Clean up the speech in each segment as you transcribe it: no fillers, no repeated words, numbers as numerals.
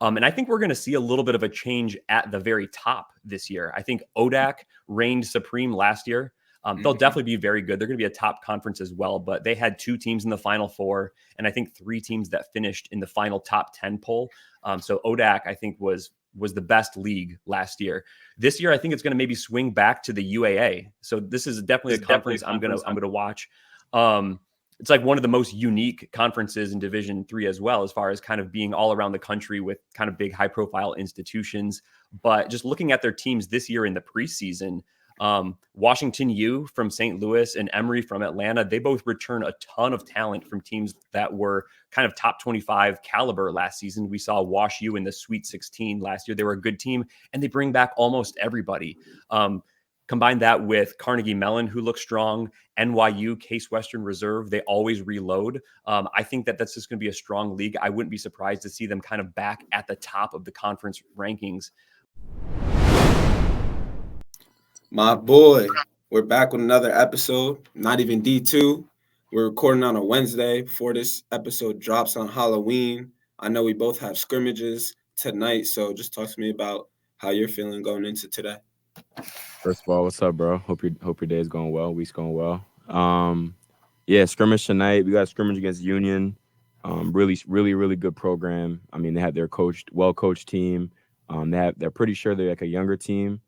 And I think we're going to see a little bit of a change at the very top this year. I think ODAC reigned supreme last year. They'll definitely be very good. They're going to be a top conference as well, but they had 2 teams in the Final Four, and I think 3 teams that finished in the final top 10 poll. So ODAC, I think, was the best league last year. This year, I think it's going to maybe swing back to the UAA. So this is definitely a conference I'm going to watch. It's like one of the most unique conferences in Division III as well, as far as kind of being all around the country with kind of big high profile institutions. But just looking at their teams this year in the preseason, Washington U from St. Louis and Emory from Atlanta, they both return a ton of talent from teams that were kind of top 25 caliber last season. We saw Wash U in the Sweet 16 last year. They were a good team, and they bring back almost everybody. Combine that with Carnegie Mellon, who looks strong, NYU, Case Western Reserve, they always reload. I think that that's just going to be a strong league. I wouldn't be surprised to see them kind of back at the top of the conference rankings. My boy, we're back with another episode, not even D2. We're recording on a Wednesday before this episode drops on Halloween. I know we both have scrimmages tonight, so just talk to me about how you're feeling going into today. First of all, what's up, bro? Hope your day is going well, week's going well. Yeah, scrimmage tonight. We got a scrimmage against Union. Really good program. I mean, they have their well-coached team. They're pretty sure they're like a younger team.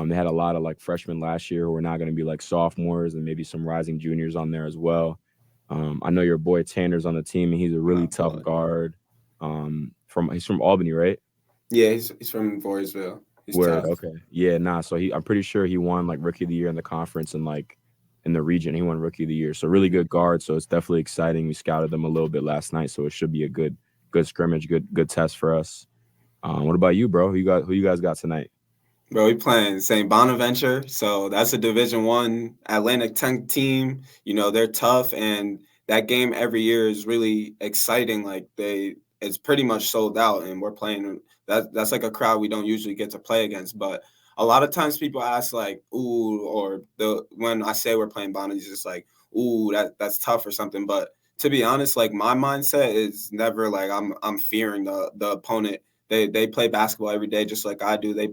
They had a lot of like freshmen last year who are not going to be like sophomores, and maybe some rising juniors on there as well. I know your boy Tanner's on the team, and he's a really tough guard. He's from Albany, right? Yeah, he's from Voorheesville. Word, okay. Yeah, so I'm pretty sure he won like Rookie of the Year in the conference and like in the region. He won Rookie of the Year. So really good guard. So it's definitely exciting. We scouted them a little bit last night, so it should be a good scrimmage, good test for us. What about you, bro? Who you guys got tonight? Bro, we playing St. Bonaventure, so that's a Division I Atlantic 10 team. You know, they're tough, and that game every year is really exciting. Like it's pretty much sold out, and we're playing that's like a crowd we don't usually get to play against. But a lot of times people ask like, ooh, or when I say we're playing Bonaventure, it's just like, ooh, that's tough or something. But to be honest, like my mindset is never like I'm fearing the opponent. They play basketball every day just like I do. They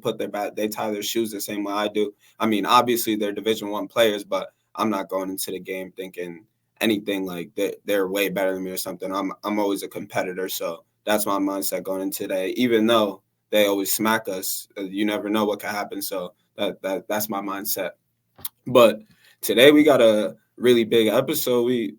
they tie their shoes the same way I do. I mean, obviously they're Division I players, but I'm not going into the game thinking anything like they're way better than me or something. I'm always a competitor, so that's my mindset going into today. Even though they always smack us, you never know what can happen. So that's my mindset. But today we got a really big episode. We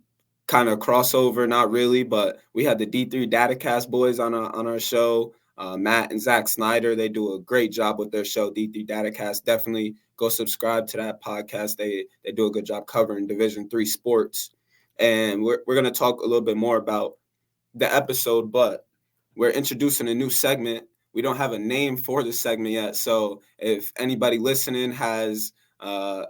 kind of crossover, not really, but we had the D3 Datacast boys on our show. Matt and Zac Snyder, they do a great job with their show, D3 Datacast. Definitely go subscribe to that podcast. They do a good job covering Division III sports. And we're going to talk a little bit more about the episode, but we're introducing a new segment. We don't have a name for the segment yet. So if anybody listening has a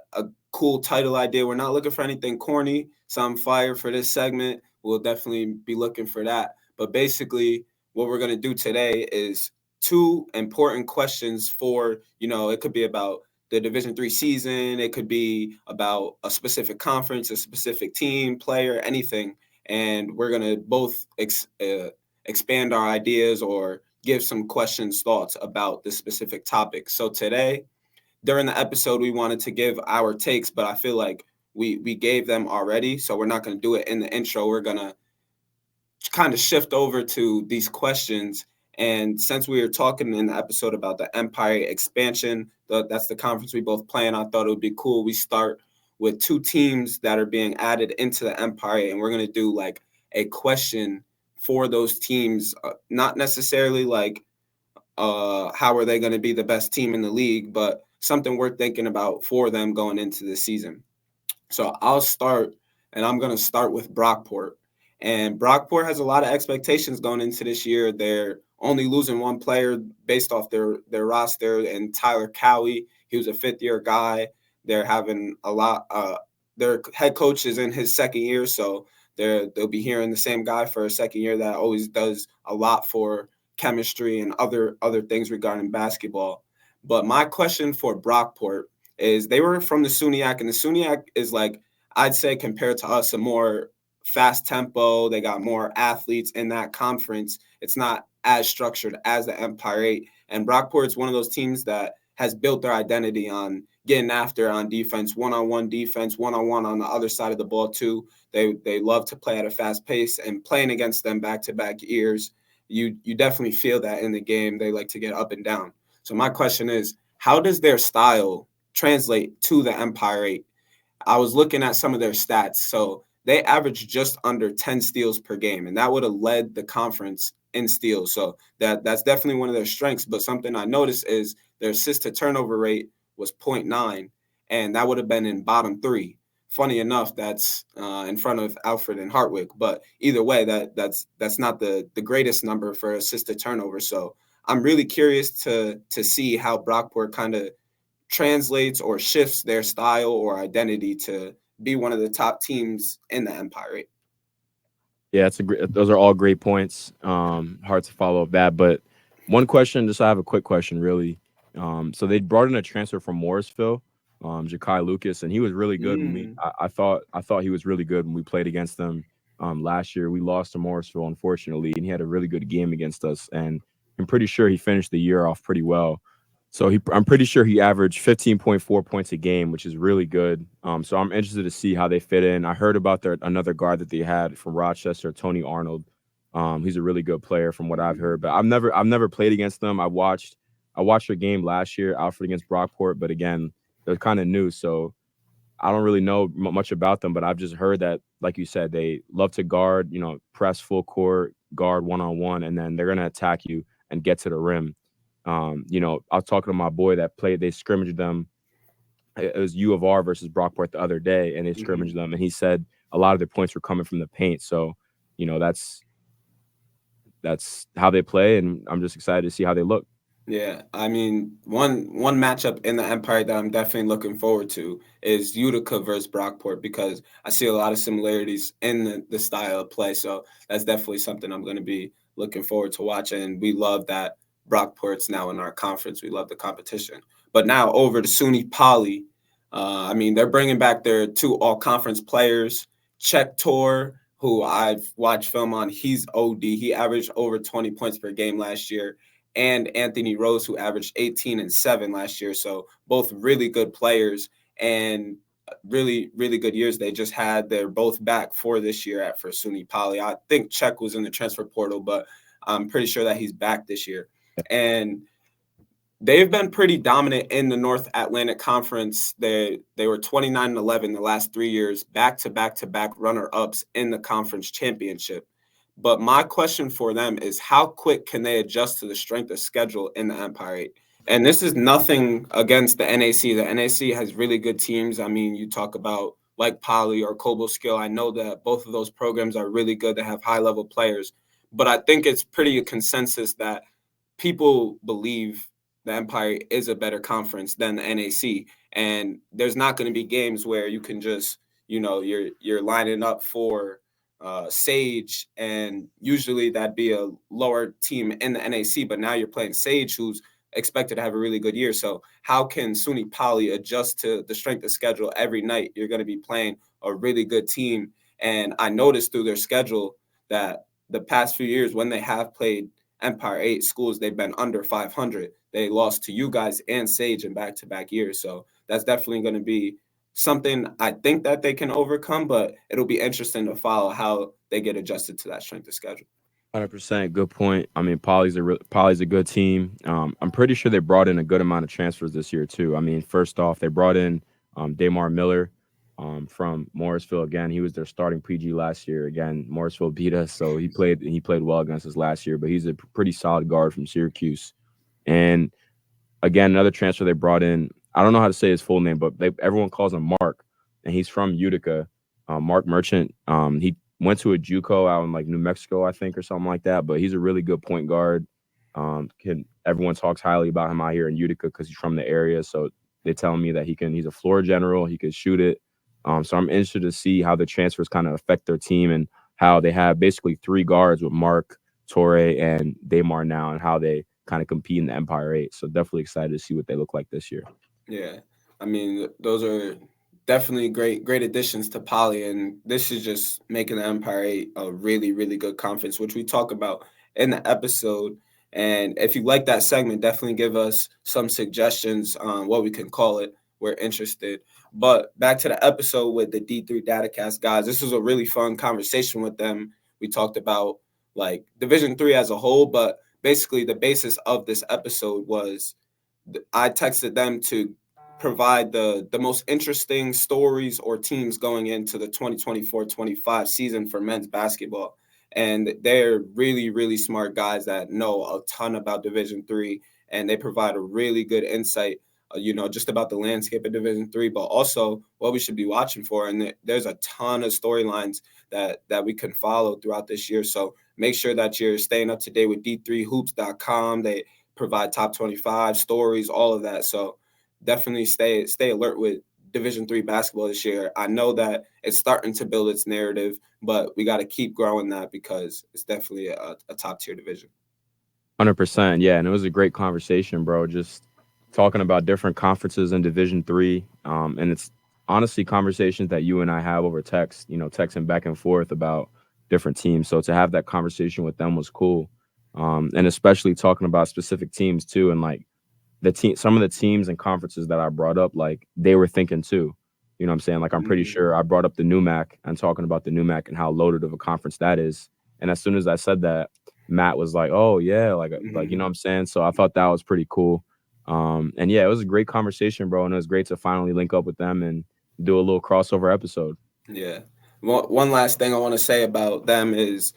cool title idea, we're not looking for anything corny. Some fire for this segment. We'll definitely be looking for that. But basically, what we're going to do today is 2 important questions for, it could be about the Division III season. It could be about a specific conference, a specific team, player, anything. And we're going to both expand our ideas or give some questions, thoughts about this specific topic. So today, during the episode, we wanted to give our takes, but I feel like we gave them already. So we're not going to do it in the intro. We're going to kind of shift over to these questions. And since we were talking in the episode about the Empire expansion, that's the conference we both play in, I thought it would be cool. We start with 2 teams that are being added into the Empire, and we're going to do like a question for those teams, not necessarily like how are they going to be the best team in the league, but something worth thinking about for them going into the season. So I'll start, and I'm going to start with Brockport. And Brockport has a lot of expectations going into this year. They're only losing 1 player based off their roster, and Tyler Cowie. He was a 5th-year guy. They're having a lot. Their head coach is in his 2nd year, so they'll be hearing the same guy for a 2nd year that always does a lot for chemistry and other things regarding basketball. But my question for Brockport is they were from the SUNY, and the SUNY is like, I'd say compared to us, a more fast tempo. They got more athletes in that conference. It's not as structured as the Empire 8. And Brockport's one of those teams that has built their identity on getting after on defense, one-on-one defense, one-on-one on the other side of the ball too. They love to play at a fast pace, and playing against them back-to-back years, you definitely feel that in the game. They like to get up and down. So my question is, how does their style translate to the Empire 8? I was looking at some of their stats. So they averaged just under 10 steals per game, and that would have led the conference in steals. So that's definitely one of their strengths. But something I noticed is their assist to turnover rate was 0.9, and that would have been in bottom 3. Funny enough, that's in front of Alfred and Hartwick. But either way, that's not the greatest number for assist to turnover. So I'm really curious to see how Brockport kind of translates or shifts their style or identity to be one of the top teams in the Empire 8. Yeah, those are all great points. Hard to follow up that, but one question, I have a quick question, really. So they brought in a transfer from Morrisville, Ja'Kai Lucas, and he was really good. I thought he was really good when we played against them last year. We lost to Morrisville, unfortunately, and he had a really good game against us. And I'm pretty sure he finished the year off pretty well. So I'm pretty sure he averaged 15.4 points a game, which is really good. So I'm interested to see how they fit in. I heard about another guard that they had from Rochester, Tony Arnold. He's a really good player from what I've heard, but I've never played against them. I watched their game last year, Alfred against Brockport, but again, they're kind of new, so I don't really know much about them. But I've just heard that, like you said, they love to guard, press full court, guard one-on-one, and then they're gonna attack you and get to the rim. I was talking to my boy that played. They scrimmaged them. It was U of R versus Brockport the other day, and they scrimmaged them. And he said a lot of their points were coming from the paint. So, that's how they play, and I'm just excited to see how they look. Yeah, I mean, one matchup in the Empire that I'm definitely looking forward to is Utica versus Brockport, because I see a lot of similarities in the style of play. So that's definitely something I'm going to be looking forward to watching. And we love that Brockport's now in our conference. We love the competition. But now over to SUNY Poly. They're bringing back their 2 all-conference players, Czech Tor, who I've watched film on. He's OD. He averaged over 20 points per game last year. And Anthony Rose, who averaged 18 and 7 last year. So both really good players and really, really good years. They're both back for this year for SUNY Poly. I think Czech was in the transfer portal, but I'm pretty sure that he's back this year. And they've been pretty dominant in the North Atlantic Conference. They were 29-11 the last 3 years, back-to-back runner-ups in the conference championship. But my question for them is, how quick can they adjust to the strength of schedule in the Empire 8? And this is nothing against the NAC. The NAC has really good teams. I mean, you talk about like Poly or Cobleskill. I know that both of those programs are really good. They have high-level players. But I think it's pretty a consensus that people believe the Empire is a better conference than the NAC. And there's not going to be games where you can just, you're lining up for Sage, and usually that'd be a lower team in the NAC, but now you're playing Sage, who's expected to have a really good year. So how can SUNY Poly adjust to the strength of schedule every night? You're going to be playing a really good team. And I noticed through their schedule that the past few years, when they have played Empire 8 schools, they've been under 500. They lost to you guys and Sage in back-to-back years. So that's definitely going to be something I think that they can overcome, but it'll be interesting to follow how they get adjusted to that strength of schedule. 100%. Good point. I mean, Poly's a good team. I'm pretty sure they brought in a good amount of transfers this year too. I mean, first off, they brought in Damar Miller from Morrisville. Again, he was their starting PG last year. Again, Morrisville beat us, so he played well against us last year. But he's a pretty solid guard from Syracuse. And again, another transfer they brought in. I don't know how to say his full name, but everyone calls him Mark, and he's from Utica. Mark Merchant. He went to a JUCO out in like New Mexico, I think, or something like that. But he's a really good point guard. Everyone talks highly about him out here in Utica because he's from the area. So they're telling me that he's a floor general. He can shoot it. So I'm interested to see how the transfers kind of affect their team and how they have basically 3 guards with Mark, Torre, and Damar now, and how they kind of compete in the Empire 8. So definitely excited to see what they look like this year. Yeah, I mean, those are definitely great additions to Poly, and this is just making the Empire 8 a really, really good conference, which we talk about in the episode. And if you like that segment, definitely give us some suggestions on what we can call it. We're interested. But back to the episode with the D3 Datacast guys. This was a really fun conversation with them. We talked about like Division 3 as a whole, but basically the basis of this episode was I texted them to provide the most interesting stories or teams going into the 2024-25 season for men's basketball. And they're really, really smart guys that know a ton about Division 3, and they provide a really good insight, just about the landscape of Division 3, but also what we should be watching for. And there's a ton of storylines that we can follow throughout this year. So make sure that you're staying up to date with d3hoops.com. They provide top 25 stories, all of that. So definitely stay alert with Division 3 basketball this year. I know that it's starting to build its narrative, but we got to keep growing that because it's definitely a top tier division. 100%. Yeah. And it was a great conversation, bro. Just talking about different conferences in Division 3. And it's honestly conversations that you and I have over text, texting back and forth about different teams. So to have that conversation with them was cool. And especially talking about specific teams too. And like some of the teams and conferences that I brought up, like they were thinking too. You know what I'm saying? Like I'm pretty sure I brought up the NUMAC and talking about the NUMAC and how loaded of a conference that is. And as soon as I said that, Matt was like, "Oh yeah," like you know what I'm saying. So I thought that was pretty cool. And yeah, it was a great conversation, bro. And it was great to finally link up with them and do a little crossover episode. Yeah. One last thing I want to say about them is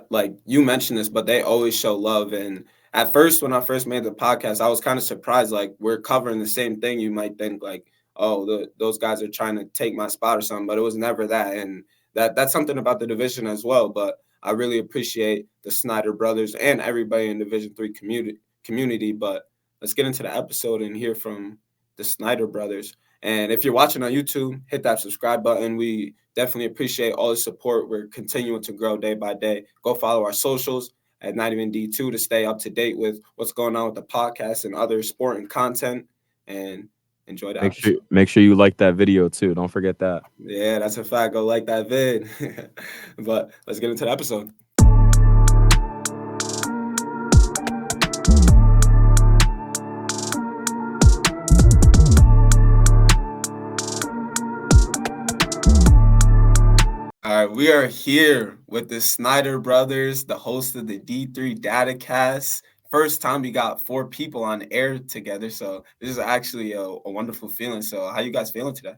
like you mentioned this, but they always show love. And at first, when I first made the podcast, I was kind of surprised. Like we're covering the same thing. You might think like, oh, those guys are trying to take my spot or something, but it was never that. And that's something about the division as well. But I really appreciate the Snyder brothers and everybody in Division 3 community. But let's get into the episode and hear from the Snyder brothers. And if you're watching on YouTube, hit that subscribe button. We definitely appreciate all the support. We're continuing to grow day by day. Go follow our socials at Not Even D2 to stay up to date with what's going on with the podcast and other sport and content. And enjoy the episode. Make sure you like that video too. Don't forget that. Yeah, that's a fact. Go like that vid. But let's get into the episode. All right, we are here with the Snyder brothers, the host of the D3 Datacast. First time we got 4 people on air together, so this is actually a wonderful feeling. So how you guys feeling today?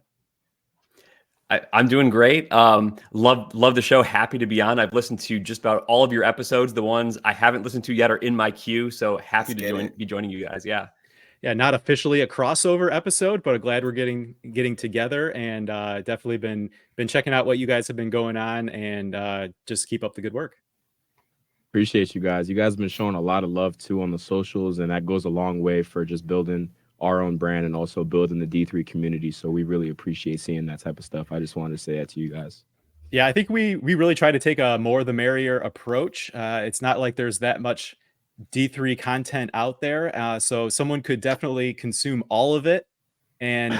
I'm doing great. Love the show. Happy to be on. I've listened to just about all of your episodes. The ones I haven't listened to yet are in my queue, so happy to be joining you guys. Yeah. Yeah, not officially a crossover episode, but glad we're getting together, and definitely been checking out what you guys have been going on, and just keep up the good work. Appreciate you guys. You guys have been showing a lot of love too on the socials, and that goes a long way for just building our own brand and also building the D3 community. So we really appreciate seeing that type of stuff. I just wanted to say that to you guys. Yeah, I think we really try to take a more the merrier approach. It's not like there's that much D3 content out there, so someone could definitely consume all of it and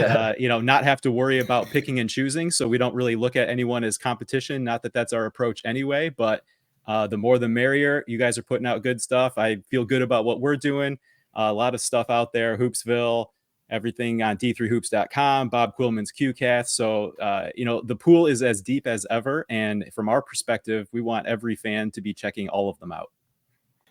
not have to worry about picking and choosing. So we don't really look at anyone as competition. Not that that's our approach anyway, but the more the merrier. You guys are putting out good stuff. I feel good about what we're doing. A lot of stuff out there, Hoopsville, everything on d3hoops.com, Bob Quillman's QCast. So the pool is as deep as ever, and from our perspective, we want every fan to be checking all of them out.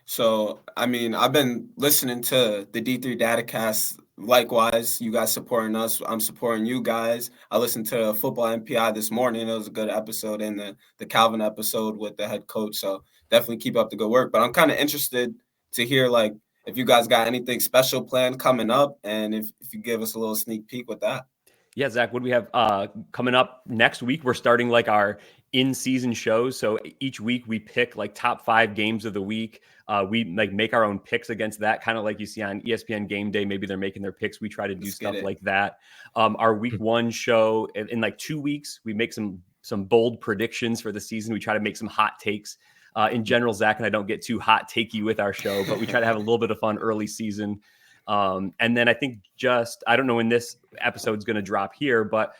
So, I mean, I've been listening to the D3 Datacast. Likewise, you guys supporting us. I'm supporting you guys. I listened to Football MPI this morning. It was a good episode, and the Calvin episode with the head coach. So definitely keep up the good work. But I'm kind of interested to hear, like, if you guys got anything special planned coming up, and if you give us a little sneak peek with that. Yeah, Zach, what do we have coming up next week? We're starting like our in-season shows. So each week we pick like top 5 games of the week. We like make our own picks against that, kind of like you see on ESPN Game Day. Maybe they're making their picks. We try to do stuff like that. Our week 1 show in like 2 weeks, we make some bold predictions for the season. We try to make some hot takes. In general, Zach and I don't get too hot takey with our show, but we try to have a little bit of fun early season. And then I think I don't know when this episode is going to drop here, but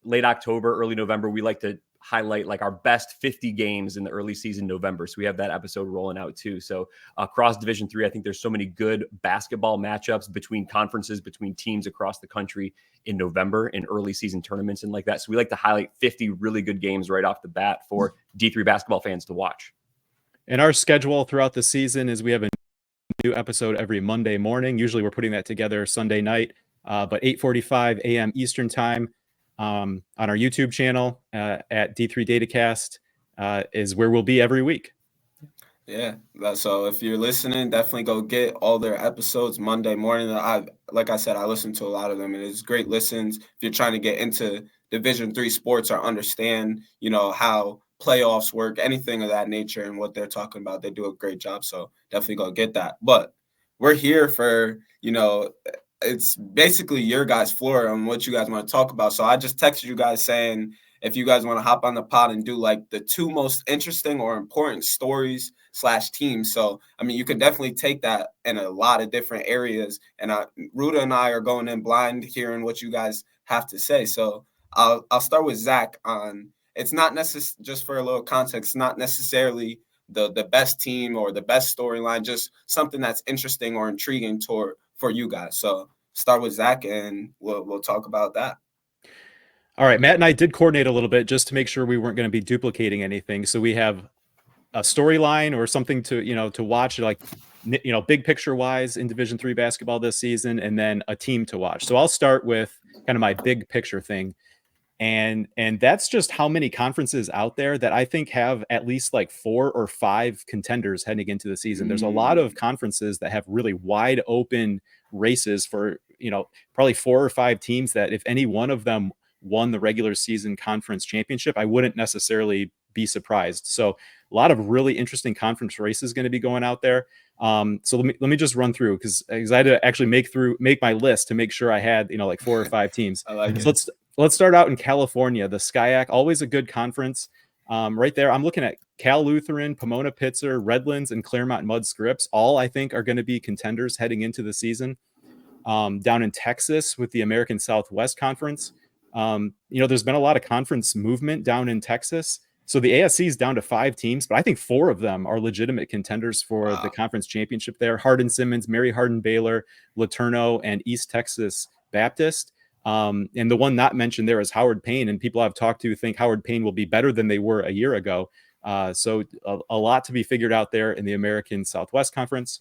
late October, early November, we like to highlight like our best 50 games in the early season November. So we have that episode rolling out too. So across Division III, I think there's so many good basketball matchups between conferences, between teams across the country in November in early season tournaments and like that. So we like to highlight 50 really good games right off the bat for D3 basketball fans to watch. And our schedule throughout the season is we have a new episode every Monday morning. Usually we're putting that together Sunday night, but 8:45 a.m. Eastern time on our YouTube channel at D3 Datacast is where we'll be every week. Yeah, so if you're listening, definitely go get all their episodes Monday morning. Like I said, I listen to a lot of them, and it's great listens. If you're trying to get into Division III sports or understand, how playoffs work, anything of that nature, and what they're talking about, they do a great job. So definitely go get that. But we're here for, it's basically your guys' floor on what you guys want to talk about. So I just texted you guys saying, if you guys want to hop on the pod and do like the 2 most interesting or important stories / teams. So, I mean, you can definitely take that in a lot of different areas. And Ruta and I are going in blind hearing what you guys have to say. So I'll start with Zac on, it's not necessarily, just for a little context, not necessarily the best team or the best storyline, just something that's interesting or intriguing for you guys. So start with Zac and we'll talk about that. All right, Matt and I did coordinate a little bit just to make sure we weren't going to be duplicating anything. So we have a storyline or something to watch, like, big picture wise in Division III basketball this season, and then a team to watch. So I'll start with kind of my big picture thing. And that's just how many conferences out there that I think have at least like 4 or 5 contenders heading into the season. There's a lot of conferences that have really wide open races for, probably 4 or 5 teams that if any one of them won the regular season conference championship, I wouldn't necessarily be surprised. So a lot of really interesting conference races going to be going out there. So let me just run through because I had to actually make my list to make sure I had, like 4 or 5 teams. I like so it. Let's start out in California. The SCIAC, always a good conference. Right there, I'm looking at Cal Lutheran, Pomona Pitzer, Redlands, and Claremont Mudd Scripps. All I think are going to be contenders heading into the season. Down in Texas with the American Southwest Conference. There's been a lot of conference movement down in Texas. So the ASC is down to 5 teams, but I think 4 of them are legitimate contenders for the conference championship there. Hardin-Simmons, Mary Hardin-Baylor, Laterno, and East Texas Baptist. And the one not mentioned there is Howard Payne, and people I've talked to think Howard Payne will be better than they were a year ago. So a lot to be figured out there in the American Southwest Conference.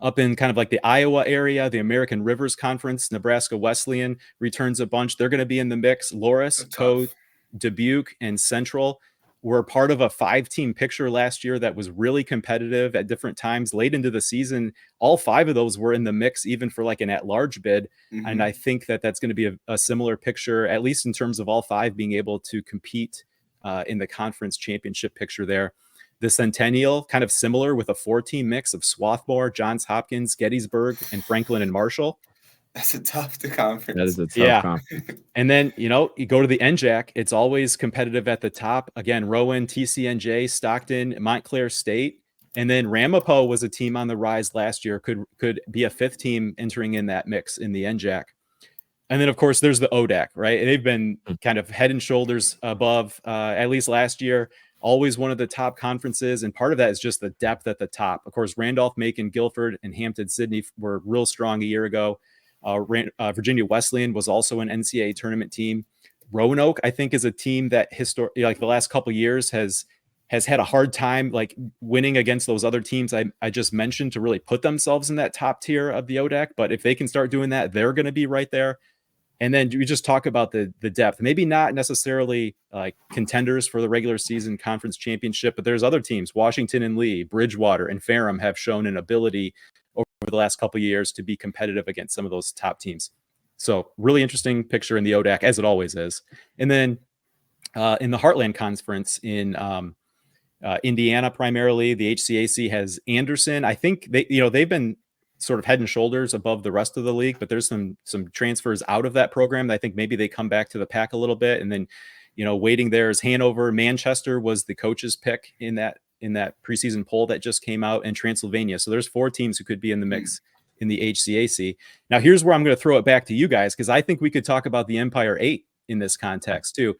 Up in kind of like the Iowa area, the American Rivers Conference, Nebraska Wesleyan returns a bunch. They're going to be in the mix. Loras, Code, Dubuque, and Central were part of a 5-team picture last year that was really competitive at different times late into the season. All 5 of those were in the mix, even for like an at-large bid. Mm-hmm. And I think that's going to be a similar picture, at least in terms of all 5 being able to compete in the conference championship picture there. The Centennial, kind of similar with a 4-team mix of Swarthmore, Johns Hopkins, Gettysburg, and Franklin and Marshall. That's a tough conference. That is a tough conference. And then, you go to the NJAC, it's always competitive at the top. Again, Rowan, TCNJ, Stockton, Montclair State. And then Ramapo was a team on the rise last year, could be a 5th team entering in that mix in the NJAC. And then, of course, there's the ODAC, right? They've been kind of head and shoulders above, at least last year. Always one of the top conferences, and part of that is just the depth at the top. Of course, Randolph-Macon, Guilford, and Hampton-Sydney were real strong a year ago. Virginia Wesleyan was also an NCAA tournament team. Roanoke, I think, is a team that like the last couple of years has had a hard time like winning against those other teams I just mentioned to really put themselves in that top tier of the ODAC. But if they can start doing that, they're going to be right there. And then we just talk about the depth, maybe not necessarily like contenders for the regular season conference championship, but there's other teams, Washington and Lee, Bridgewater, and Ferrum have shown an ability over the last couple of years to be competitive against some of those top teams. So really interesting picture in the ODAC, as it always is. And then in the Heartland Conference in Indiana, primarily, the HCAC has Anderson. I think they've been sort of head and shoulders above the rest of the league, but there's some transfers out of that program that I think maybe they come back to the pack a little bit. And then, waiting there is Hanover. Manchester was the coach's pick in that preseason poll that just came out, and Transylvania. So there's 4 teams who could be in the mix in the HCAC. Now here's where I'm going to throw it back to you guys, because I think we could talk about the Empire 8 in this context too.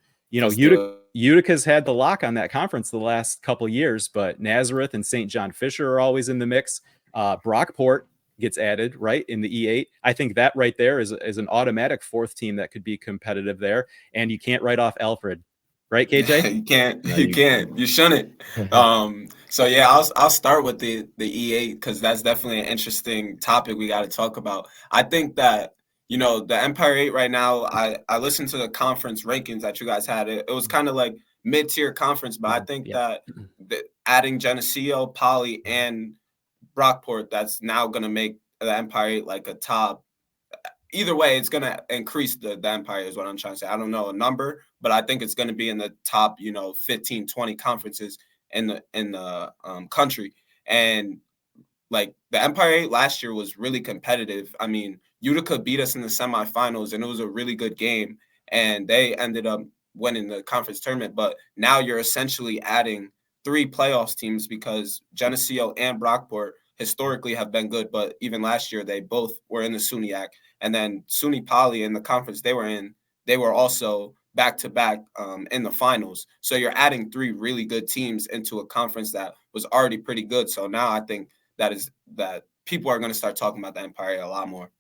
Utica's had the lock on that conference the last couple years, but Nazareth and St. John Fisher are always in the mix. Brockport gets added right in the E8. I think that right there is an automatic fourth team that could be competitive there. And you can't write off Alfred, right, KJ? You can't. No, you can't. You shouldn't. So yeah, I'll start with the E8 because that's definitely an interesting topic we got to talk about. I think that the Empire 8 right now. I listened to the conference rankings that you guys had. It was kind of like mid-tier conference, but I think that adding Geneseo, Poly, and Brockport, that's now going to make the Empire 8 like a top. Either way, it's going to increase the Empire is what I'm trying to say. I don't know a number, but I think it's going to be in the top, 15, 20 conferences in the country. And like the Empire 8 last year was really competitive. I mean, Utica beat us in the semifinals, and it was a really good game. And they ended up winning the conference tournament. But now you're essentially adding 3 playoffs teams because Geneseo and Brockport historically have been good. But even last year, they both were in the SUNY. And then SUNY Poly in the conference they were in, they were also back-to-back in the finals. So you're adding 3 really good teams into a conference that was already pretty good. So now I think that people are going to start talking about the Empire a lot more.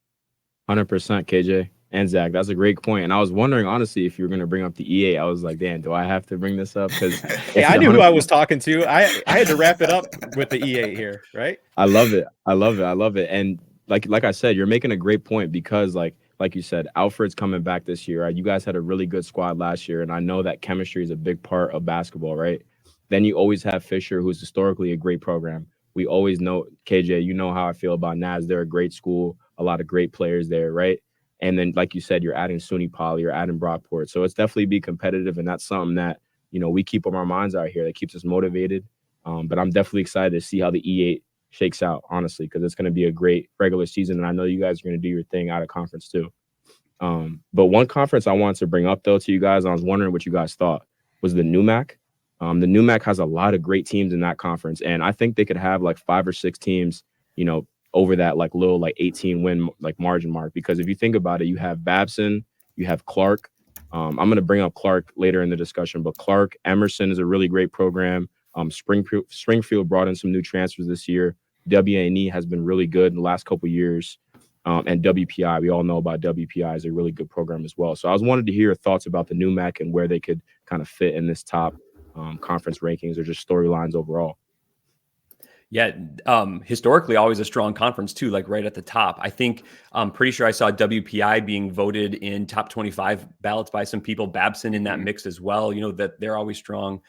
100% KJ and Zach. That's a great point. And I was wondering, honestly, if you were going to bring up the E8. I was like, damn, do I have to bring this up? Because yeah, I knew who I was talking to. I had to wrap it up with the E8 here, right? I love it. And like I said, you're making a great point because like you said, Alfred's coming back this year. Right? You guys had a really good squad last year, and I know that chemistry is a big part of basketball, right? Then you always have Fisher, who's historically a great program. We always know, KJ, you know how I feel about Naz. They're a great school, a lot of great players there, right? And then, like you said, you're adding SUNY Poly, you're adding Brockport. So it's definitely be competitive, and that's something that, we keep on our minds out here that keeps us motivated. But I'm definitely excited to see how the E8 shakes out, honestly, because it's going to be a great regular season, and I know you guys are going to do your thing out of conference too. But one conference I wanted to bring up, though, to you guys, I was wondering what you guys thought, was the NUMAC. The NUMAC has a lot of great teams in that conference, and I think they could have like 5 or 6 teams, over that like little like 18 win like margin mark. Because if you think about it, you have Babson, you have Clark. I'm going to bring up Clark later in the discussion, but Clark, Emerson is a really great program. Springfield brought in some new transfers this year. WNE has been really good in the last couple of years. And WPI, we all know about WPI, is a really good program as well. So I wanted to hear your thoughts about the NUMAC and where they could kind of fit in this top conference rankings or just storylines overall. Yeah, historically, always a strong conference too, like right at the top. I think I'm pretty sure I saw WPI being voted in top 25 ballots by some people. Babson in that mix as well. That they're always strong.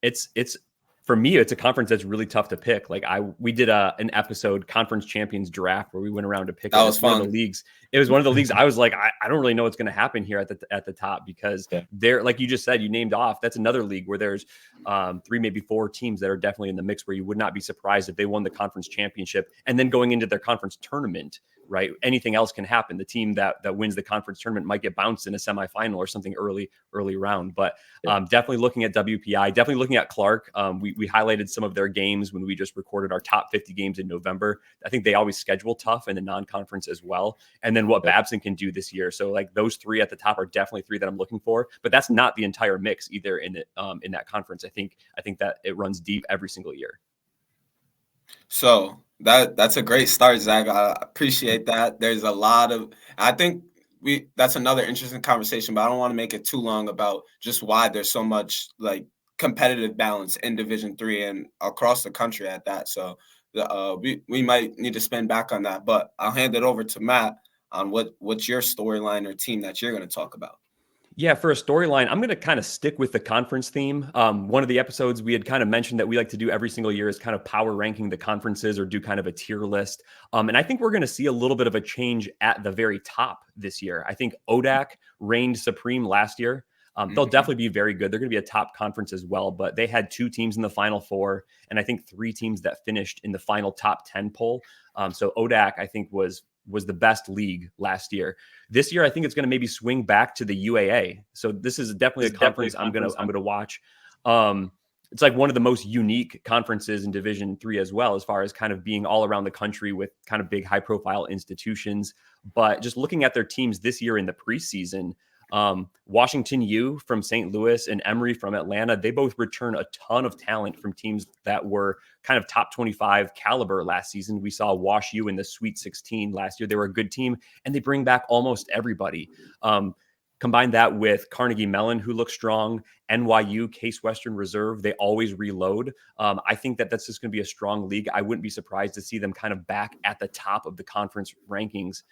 It's for me, it's a conference that's really tough to pick. Like we did an episode, Conference Champions Draft, where we went around to pick. That was fun. One of the leagues. It was one of the leagues. I was like, I don't really know what's going to happen here at the top because they're, like you just said, you named off. That's another league where there's 3, maybe 4 teams that are definitely in the mix where you would not be surprised if they won the conference championship and then going into their conference tournament. Right. Anything else can happen. The team that wins the conference tournament might get bounced in a semifinal or something early round. But definitely looking at WPI, definitely looking at Clark. We highlighted some of their games when we just recorded our top 50 games in November. I think they always schedule tough in the non-conference as well. And then what Babson can do this year. So like those 3 at the top are definitely 3 that I'm looking for. But that's not the entire mix either in that conference. I think that it runs deep every single year. So that's a great start, Zach. I appreciate that. There's a lot of, I think that's another interesting conversation, but I don't want to make it too long about just why there's so much like competitive balance in Division III and across the country at that. So we might need to spend back on that, but I'll hand it over to Matt on what's your storyline or team that you're going to talk about. Yeah, for a storyline, I'm going to kind of stick with the conference theme. One of the episodes we had kind of mentioned that we like to do every single year is kind of power ranking the conferences or do kind of a tier list. And I think we're going to see a little bit of a change at the very top this year. I think ODAC reigned supreme last year. They'll definitely be very good. They're going to be a top conference as well, but they had 2 teams in the Final Four, and I think 3 teams that finished in the final top 10 poll. So ODAC, I think, was the best league last year. This year, I think it's going to maybe swing back to the UAA. So this is definitely a conference I'm going to watch. It's like one of the most unique conferences in Division III as well, as far as kind of being all around the country with kind of big high profile institutions. But just looking at their teams this year in the preseason, Washington U from St. Louis and Emory from Atlanta, they both return a ton of talent from teams that were kind of top 25 caliber last season. We saw Wash U in the Sweet 16 last year. They were a good team, and they bring back almost everybody. Combine that with Carnegie Mellon, who looks strong, NYU, Case Western Reserve, they always reload. I think that that's just going to be a strong league. I wouldn't be surprised to see them kind of back at the top of the conference rankings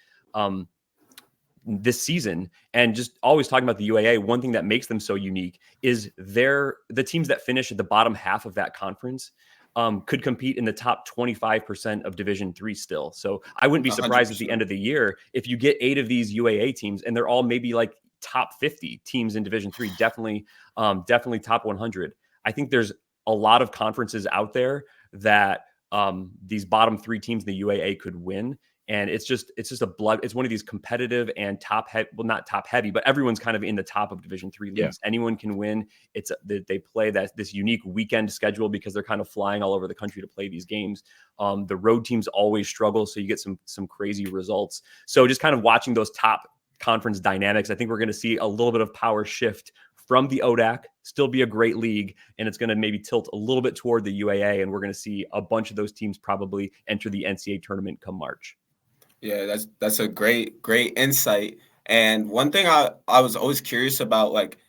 this season. And just always talking about the UAA, one thing that makes them so unique is the teams that finish at the bottom half of that conference could compete in the top 25% of Division III still. So I wouldn't be surprised 100%. At the end of the year if you get 8 of these UAA teams and they're all maybe like top 50 teams in Division III, definitely top 100. I think there's a lot of conferences out there that these bottom 3 teams in the UAA could win. And it's just it's one of these competitive and not top heavy, but everyone's kind of in the top of Division III leagues. Yeah. Anyone can win. They play this unique weekend schedule because they're kind of flying all over the country to play these games. The road teams always struggle, so you get some crazy results. So just kind of watching those top conference dynamics, I think we're going to see a little bit of power shift from the ODAC, still be a great league, and it's going to maybe tilt a little bit toward the UAA, and we're going to see a bunch of those teams probably enter the NCAA tournament come March. Yeah, that's a great insight. And one thing I was always curious about, like,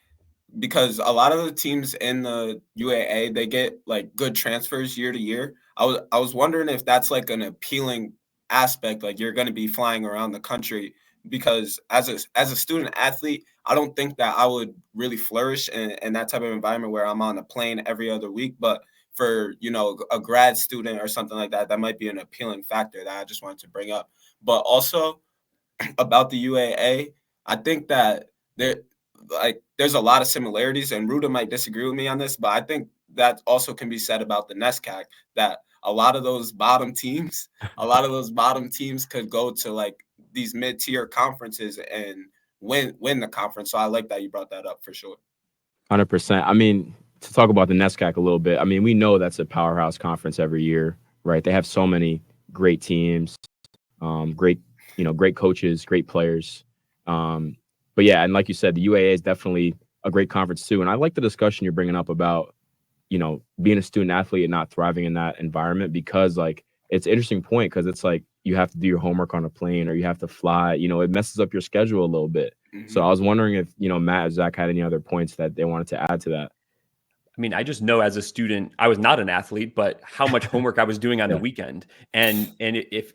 because a lot of the teams in the UAA, they get like good transfers year to year. I was wondering if that's like an appealing aspect, like you're going to be flying around the country, because as a student athlete, I don't think that I would really flourish in that type of environment where I'm on a plane every other week. But for, a grad student or something like that, that might be an appealing factor that I just wanted to bring up. But also about the UAA, I think that there's a lot of similarities, and Ruda might disagree with me on this, but I think that also can be said about the NESCAC, that a lot of those bottom teams could go to like these mid-tier conferences and win the conference. So I like that you brought that up for sure. 100%. I mean, to talk about the NESCAC a little bit, I mean, we know that's a powerhouse conference every year, right? They have so many great teams. Great coaches, great players. But yeah, and like you said, the UAA is definitely a great conference too. And I like the discussion you're bringing up about, being a student athlete and not thriving in that environment, because like it's an interesting point, because it's like you have to do your homework on a plane or you have to fly, it messes up your schedule a little bit. Mm-hmm. So I was wondering if, Matt or Zach had any other points that they wanted to add to that. I mean, I just know as a student, I was not an athlete, but how much homework I was doing on the weekend. And if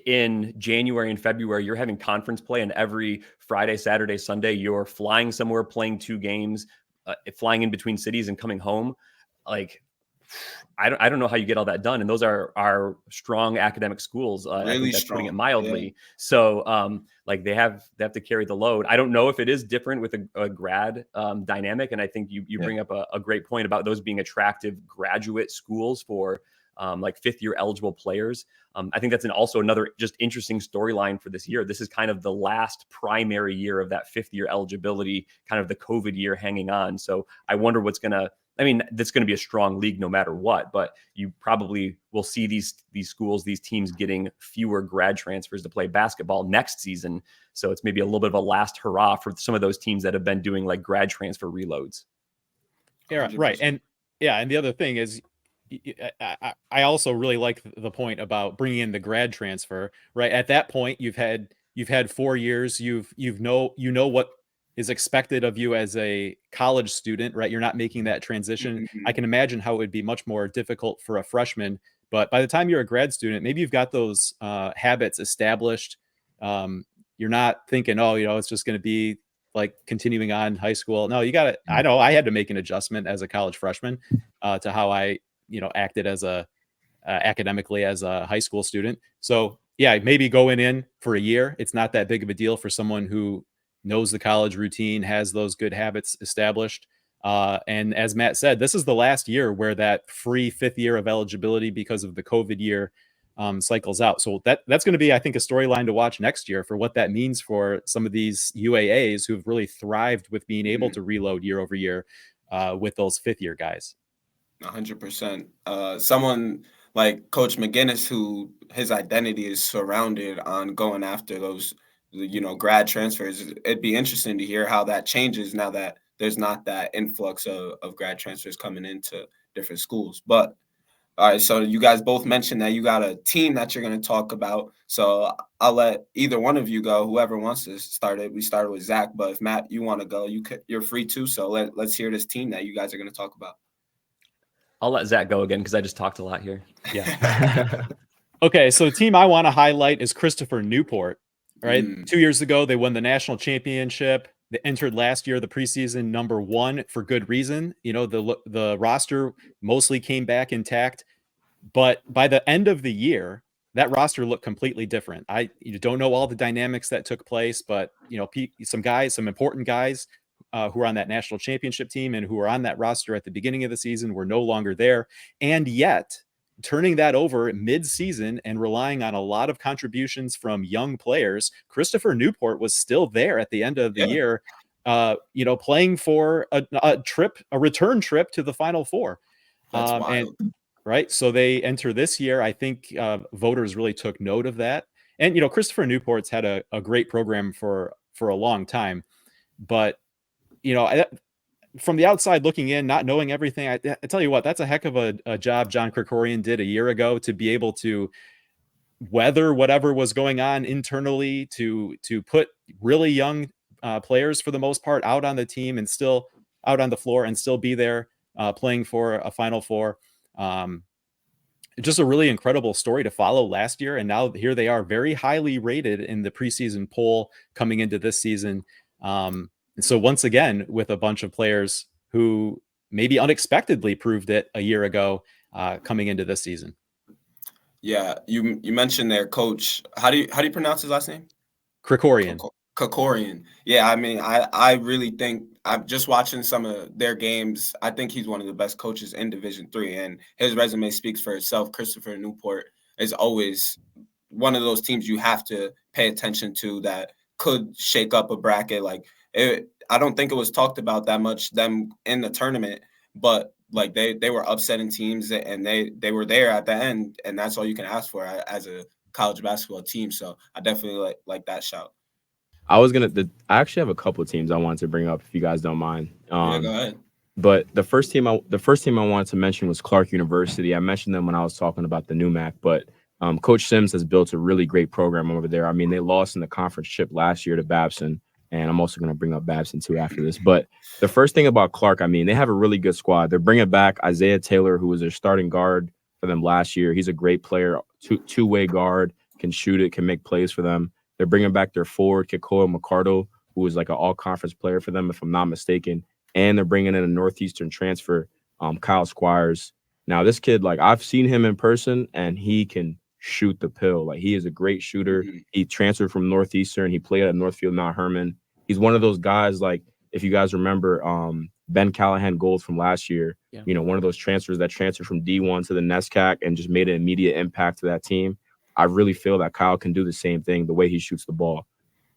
in January and February, you're having conference play, and every Friday, Saturday, Sunday, you're flying somewhere, playing 2 games, flying in between cities and coming home. Like, I don't know how you get all that done. And those are strong academic schools. Really, I think that's strong, putting it mildly. Yeah. So like they have to carry the load. I don't know if it is different with a grad dynamic. And I think you bring up a great point about those being attractive graduate schools for like 5th-year eligible players. I think that's also another just interesting storyline for this year. This is kind of the last primary year of that 5th-year eligibility, kind of the COVID year hanging on. So I wonder that's going to be a strong league no matter what, but you probably will see these schools, these teams getting fewer grad transfers to play basketball next season. So it's maybe a little bit of a last hurrah for some of those teams that have been doing like grad transfer reloads. Yeah, right. And the other thing is, I also really like the point about bringing in the grad transfer, right? At that point, you've had 4 years. You know what is expected of you as a college student, right? You're not making that transition. Mm-hmm. I can imagine how it would be much more difficult for a freshman. But by the time you're a grad student, maybe you've got those habits established. You're not thinking, it's just going to be like continuing on high school. No, you got to. I know I had to make an adjustment as a college freshman to how I acted as academically as a high school student. So yeah, maybe going in for a year, it's not that big of a deal for someone who knows the college routine, has those good habits established. And as Matt said, this is the last year where that free 5th year of eligibility because of the COVID year cycles out. So that's going to be, I think, a storyline to watch next year for what that means for some of these UAAs who've really thrived with being able to reload year over year with those 5th year guys. 100%. Someone like Coach McGinnis, who his identity is surrounded on going after those grad transfers. It'd be interesting to hear how that changes now that there's not that influx of grad transfers coming into different schools. But all right, so you guys both mentioned that you got a team that you're going to talk about. So I'll let either one of you go, whoever wants to start it. We started with Zach, but if Matt, you want to go, you're free too. So let's hear this team that you guys are going to talk about. I'll let Zach go again because I just talked a lot here. Yeah. Okay, so the team I want to highlight is Christopher Newport. Right, 2 years ago they won the national championship. They entered last year the preseason number 1 for good reason. The roster mostly came back intact, but by the end of the year, that roster looked completely different. You don't know all the dynamics that took place, but some important guys who were on that national championship team and who were on that roster at the beginning of the season were no longer there, and yet turning that over mid-season and relying on a lot of contributions from young players, Christopher Newport was still there at the end of the year, playing for a return trip to the Final Four. That's wild. Right. So they enter this year. I think voters really took note of that. And, Christopher Newport's had a great program for a long time. But, from the outside looking in, not knowing everything, I tell you what, that's a heck of a job John Krikorian did a year ago to be able to weather whatever was going on internally, to put really young players for the most part out on the team and still out on the floor and still be there playing for a Final Four. Just a really incredible story to follow last year. And now here they are, very highly rated in the preseason poll coming into this season. So once again, with a bunch of players who maybe unexpectedly proved it a year ago, coming into this season. Yeah, you mentioned their coach. How do you pronounce his last name? Krikorian. Krikorian. Yeah, I mean, I really think, I'm just watching some of their games. I think he's one of the best coaches in Division III, and his resume speaks for itself. Christopher Newport is always one of those teams you have to pay attention to that could shake up a bracket. I don't think it was talked about that much them in the tournament, but they were upsetting teams and they were there at the end, and that's all you can ask for as a college basketball team. So I definitely like that shout. I actually have a couple of teams I wanted to bring up if you guys don't mind. Yeah, go ahead. But the first team I wanted to mention was Clark University. I mentioned them when I was talking about the NUMAC, but Coach Sims has built a really great program over there. I mean, they lost in the conference chip last year to Babson, and I'm also going to bring up Babson too after this. But the first thing about Clark, I mean, they have a really good squad. They're bringing back Isaiah Taylor, who was their starting guard for them last year. He's a great player, two-way guard, can shoot it, can make plays for them. They're bringing back their forward, Kikoa McCardle, who is like an all-conference player for them, if I'm not mistaken. And they're bringing in a Northeastern transfer, Kyle Squires. Now, this kid, I've seen him in person, and he can shoot the pill. He is a great shooter. Mm-hmm. He transferred from Northeastern. He played at Northfield Mount Herman. He's one of those guys, if you guys remember Ben Callahan Gold from last year, one of those transfers that transferred from D1 to the NESCAC and just made an immediate impact to that team. I really feel that Kyle can do the same thing, the way he shoots the ball.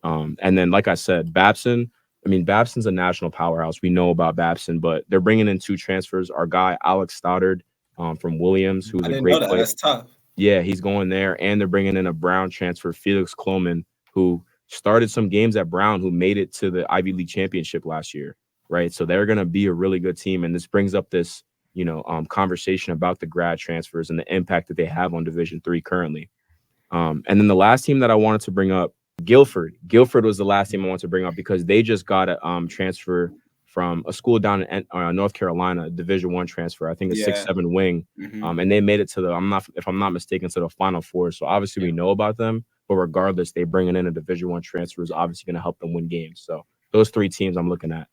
And then, like I said, Babson, Babson's a national powerhouse. We know about Babson, but they're bringing in 2 transfers. Our guy, Alex Stoddard from Williams, who's a great player. That's tough. Yeah, he's going there. And they're bringing in a Brown transfer, Felix Kloman, who started some games at Brown, who made it to the Ivy League championship last year, right? So they're going to be a really good team. And this brings up this, conversation about the grad transfers and the impact that they have on Division III currently. And then the last team that I wanted to bring up, Guilford. Guilford was the last team I wanted to bring up because they just got a transfer from a school down in North Carolina, Division I transfer. I think a 6'7" wing. Mm-hmm. And they made it to if I'm not mistaken, to the Final Four. So obviously we know about them, but regardless, they bringing in a Division I transfer is obviously going to help them win games. So those 3 teams I'm looking at.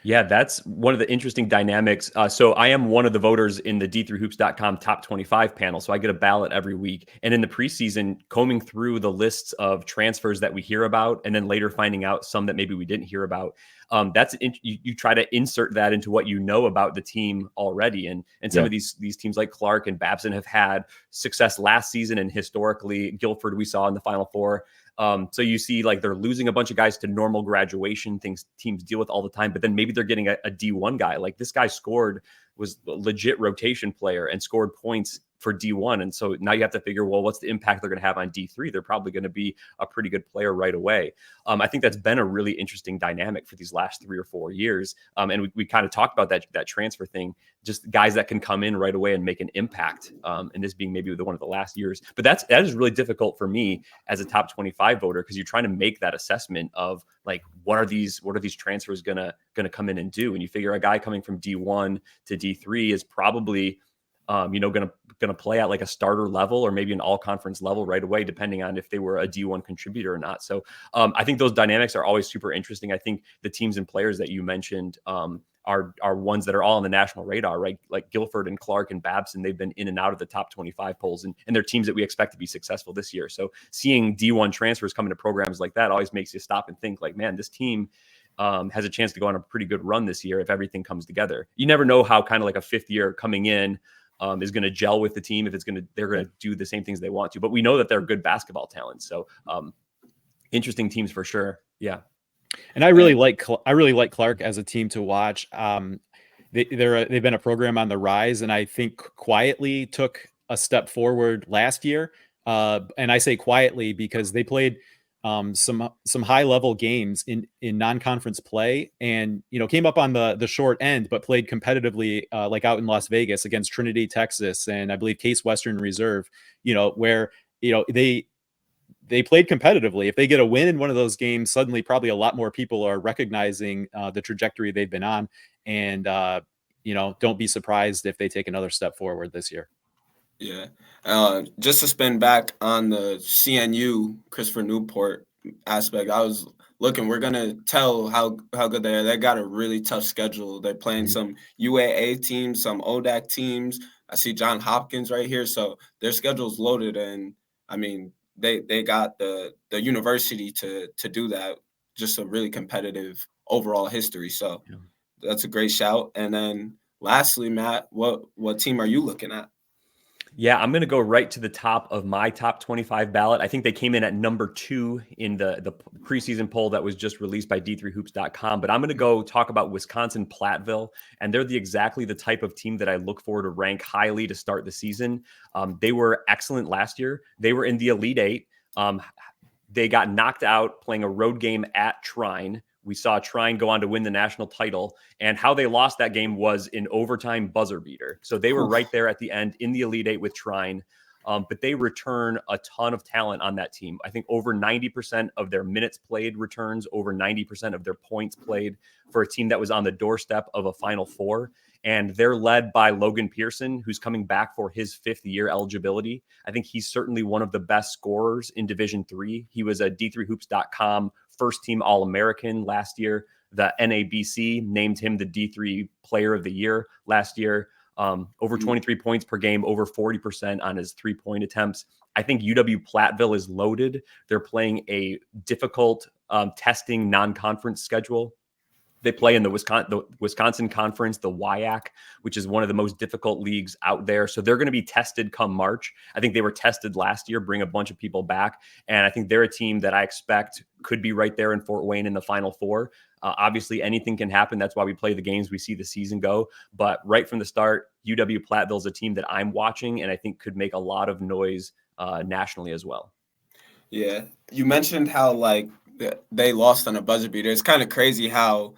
Yeah, that's one of the interesting dynamics. So I am one of the voters in the D3Hoops.com top 25 panel. So I get a ballot every week. And in the preseason, combing through the lists of transfers that we hear about, and then later finding out some that maybe we didn't hear about, you try to insert that into what you know about the team already. And some of these teams like Clark and Babson have had success last season, and historically Guilford we saw in the Final Four. So you see they're losing a bunch of guys to normal graduation, things teams deal with all the time, but then maybe they're getting a D1 guy. This guy was a legit rotation player and scored points for D1. And so now you have to figure, well, what's the impact they're going to have on D3? They're probably going to be a pretty good player right away. I think that's been a really interesting dynamic for these last 3 or 4 years. And we kind of talked about that transfer thing, just guys that can come in right away and make an impact. And this being maybe one of the last years, but that is really difficult for me as a top 25 voter, because you're trying to make that assessment of like, what are these transfers gonna come in and do? And you figure a guy coming from D1 to D3 is probably gonna play at like a starter level or maybe an all conference level right away, depending on if they were a D1 contributor or not. So I think those dynamics are always super interesting. I think the teams and players that you mentioned are ones that are all on the national radar, right? Like Guilford and Clark and Babson, they've been in and out of the top 25 polls, and they're teams that we expect to be successful this year. So seeing D1 transfers come into programs like that always makes you stop and think like, man, this team has a chance to go on a pretty good run this year if everything comes together. You never know how kind of like a fifth year coming in is going to gel with the team, if they're going to do the same things they want to. But we know that they're good basketball talents. So interesting teams for sure. Yeah. And I really like Clark as a team to watch. They've been a program on the rise, and I think quietly took a step forward last year. And I say quietly because they played some high level games in non-conference play, and came up on the short end, but played competitively like out in Las Vegas against Trinity, Texas, and I believe Case Western Reserve. Where they played competitively. If they get a win in one of those games, suddenly probably a lot more people are recognizing the trajectory they've been on. And, don't be surprised if they take another step forward this year. Yeah. Just to spin back on the CNU, Christopher Newport aspect, I was looking, we're going to tell how good they are. They got a really tough schedule. They're playing some UAA teams, some ODAC teams. I see John Hopkins right here. So their schedule's loaded. And, I mean, they got the university to do that. Just a really competitive overall history. So that's a great shout. And then lastly, Matt, what team are you looking at? Yeah, I'm going to go right to the top of my top 25 ballot. I think they came in at number 2 in the preseason poll that was just released by d3hoops.com. But I'm going to go talk about Wisconsin-Platteville, and they're exactly the type of team that I look for to rank highly to start the season. They were excellent last year. They were in the Elite Eight. They got knocked out playing a road game at Trine. We saw Trine go on to win the national title, and how they lost that game was an overtime buzzer beater. So they were right there at the end in the Elite Eight with Trine, but they return a ton of talent on that team. I think over 90% of their minutes played returns, over 90% of their points played for a team that was on the doorstep of a Final Four. And they're led by Logan Pearson, who's coming back for his 5th year eligibility. I think he's certainly one of the best scorers in Division III. He was a D3hoops.com first team All-American last year. The NABC named him the D3 Player of the Year last year. Over 23 points per game, over 40% on his 3-point attempts. I think UW-Platteville is loaded. They're playing a difficult testing non-conference schedule. They play in the Wisconsin Conference, the WIAC, which is one of the most difficult leagues out there. So they're going to be tested come March. I think they were tested last year, bring a bunch of people back. And I think they're a team that I expect could be right there in Fort Wayne in the Final Four. Obviously, anything can happen. That's why we play the games. We see the season go. But right from the start, UW-Platteville is a team that I'm watching and I think could make a lot of noise nationally as well. Yeah. You mentioned how, they lost on a buzzer beater. It's kind of crazy how,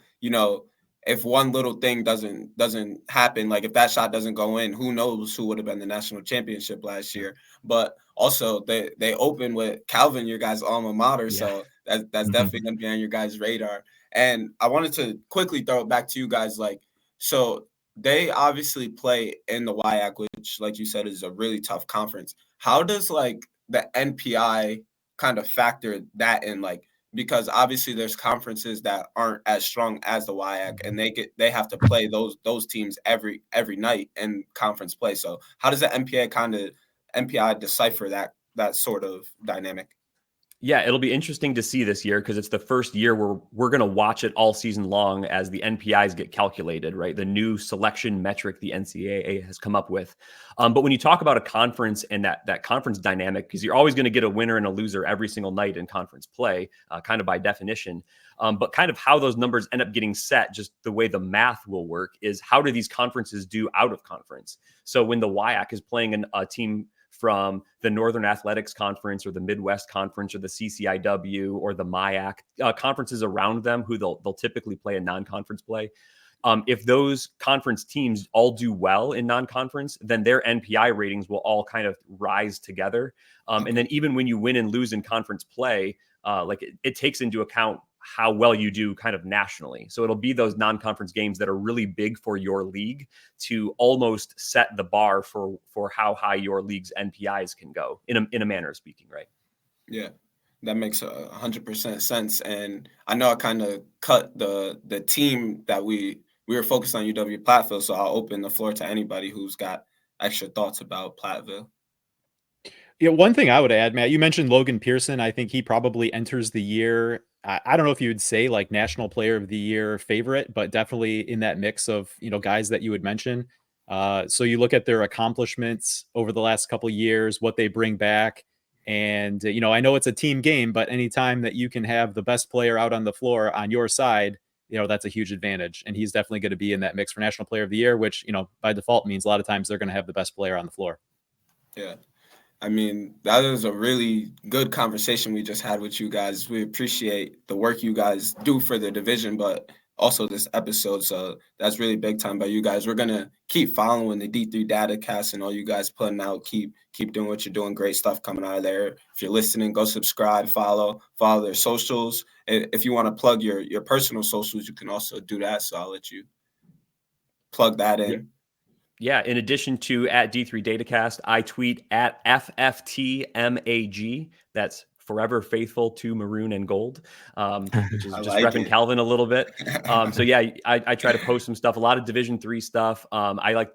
if one little thing doesn't happen, like if that shot doesn't go in, who knows who would have been the national championship last year. But also they open with Calvin, your guys' alma mater. Yeah. So that's definitely going to be on your guys' radar. And I wanted to quickly throw it back to you guys. So they obviously play in the WIAC, which, like you said, is a really tough conference. How does the NPI kind of factor that in? Because obviously there's conferences that aren't as strong as the WIAC, and they have to play those teams every night in conference play. So how does the NPI decipher that sort of dynamic? Yeah, it'll be interesting to see this year because it's the first year where we're going to watch it all season long as the NPIs get calculated, right? The new selection metric the NCAA has come up with. But when you talk about a conference and that conference dynamic, because you're always going to get a winner and a loser every single night in conference play, kind of by definition. But kind of how those numbers end up getting set, just the way the math will work, is how do these conferences do out of conference? So when the WIAC is playing a team from the Northern Athletics Conference or the Midwest Conference or the CCIW or the MIAC, conferences around them who they'll typically play in non-conference play. If those conference teams all do well in non-conference, then their NPI ratings will all kind of rise together. And then even when you win and lose in conference play, it takes into account how well you do kind of nationally. So it'll be those non-conference games that are really big for your league to almost set the bar for how high your league's NPIs can go in a manner of speaking, right? Yeah, that makes 100% sense. And I know I kind of cut the team that we were focused on UW-Platteville, so I'll open the floor to anybody who's got extra thoughts about Platteville. Yeah, one thing I would add, Matt, you mentioned Logan Pearson. I think he probably enters the year. I don't know if you would say like National Player of the Year favorite, but definitely in that mix of, guys that you would mention. So you look at their accomplishments over the last couple of years, what they bring back. And, I know it's a team game, but anytime that you can have the best player out on the floor on your side, that's a huge advantage. And he's definitely going to be in that mix for National Player of the Year, which, by default means a lot of times they're going to have the best player on the floor. Yeah. I mean, that is a really good conversation we just had with you guys. We appreciate the work you guys do for the division, but also this episode. So that's really big time by you guys. We're going to keep following the D3 Datacast and all you guys putting out. Keep doing what you're doing. Great stuff coming out of there. If you're listening, go subscribe, follow their socials. If you want to plug your personal socials, you can also do that. So I'll let you plug that in. Yeah, in addition to at D3 Datacast, I tweet at FFTMAG. That's Forever Faithful to Maroon and Gold, which is just repping Calvin a little bit. So yeah, I try to post some stuff, a lot of Division III stuff. I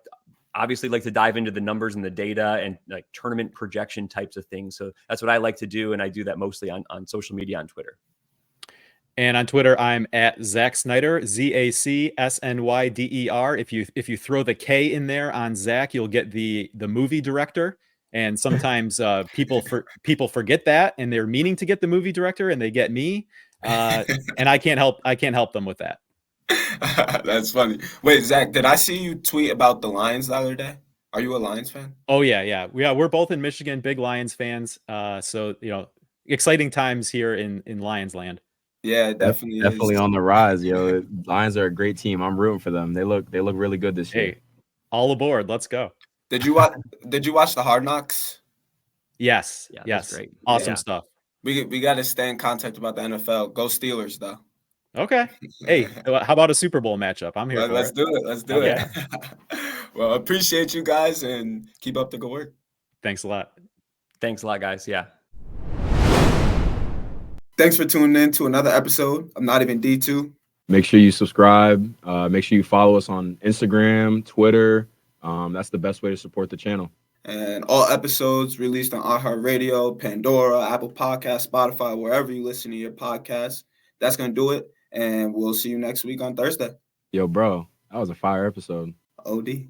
obviously like to dive into the numbers and the data and like tournament projection types of things. So that's what I like to do, and I do that mostly on social media, on Twitter. And on Twitter, I'm at Zac Snyder, ZACSNYDER. If you throw the K in there on Zach, you'll get the movie director. And sometimes people forget that, and they're meaning to get the movie director, and they get me. And I can't help them with that. That's funny. Wait, Zach, did I see you tweet about the Lions the other day? Are you a Lions fan? Oh yeah. We're both in Michigan, big Lions fans. So exciting times here in Lions land. Yeah, definitely on the rise, yo. Lions are a great team. I'm rooting for them. They look really good this year. Hey, all aboard. Let's go. Did you watch the Hard Knocks? Yes. Yeah, yes. Great. Awesome stuff. We got to stay in contact about the NFL. Go Steelers, though. Okay. Hey, how about a Super Bowl matchup? I'm here. Let's do it. Let's do it. Well, appreciate you guys and keep up the good work. Thanks a lot. Thanks a lot, guys. Yeah. Thanks for tuning in to another episode of Not Even D2. Make sure you subscribe. Make sure you follow us on Instagram, Twitter. That's the best way to support the channel. And all episodes released on iHeartRadio, Pandora, Apple Podcasts, Spotify, wherever you listen to your podcasts. That's going to do it. And we'll see you next week on Thursday. Yo, bro, that was a fire episode. OD.